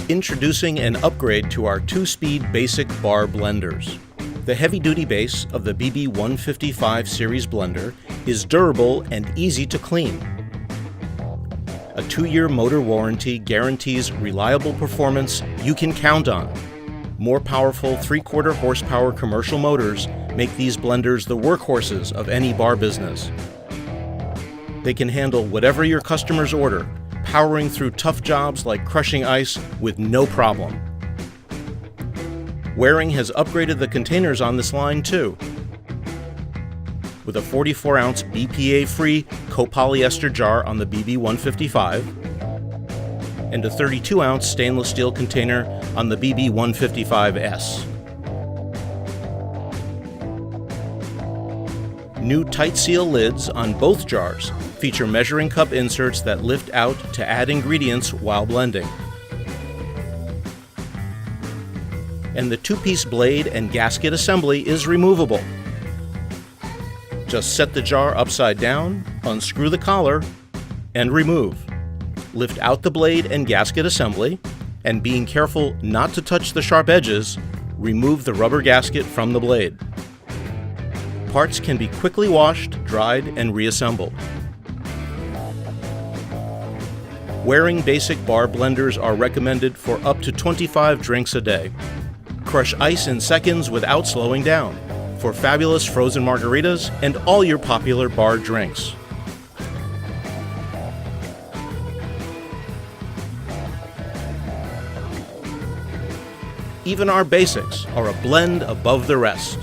Introducing an upgrade to our 2-speed basic bar blenders. The heavy-duty base of the BB155 series blender is durable and easy to clean. A 2-year motor warranty guarantees reliable performance you can count on. More powerful 3/4 horsepower commercial motors make these blenders the workhorses of any bar business. They can handle whatever your customers order, powering through tough jobs like crushing ice with no problem. WARING has upgraded the containers on this line too. With a 44-ounce BPA-free copolyester jar on the BB155 and a 32-ounce stainless steel container on the BB155S. New tight seal lids on both jars feature measuring cup inserts that lift out to add ingredients while blending. And the 2-piece blade and gasket assembly is removable. Just set the jar upside down, unscrew the collar, and remove. Lift out the blade and gasket assembly, and being careful not to touch the sharp edges, remove the rubber gasket from the blade. Parts can be quickly washed, dried, and reassembled. WARING basic bar blenders are recommended for up to 25 drinks a day. Crush ice in seconds without slowing down for fabulous frozen margaritas and all your popular bar drinks. Even our basics are a blend above the rest.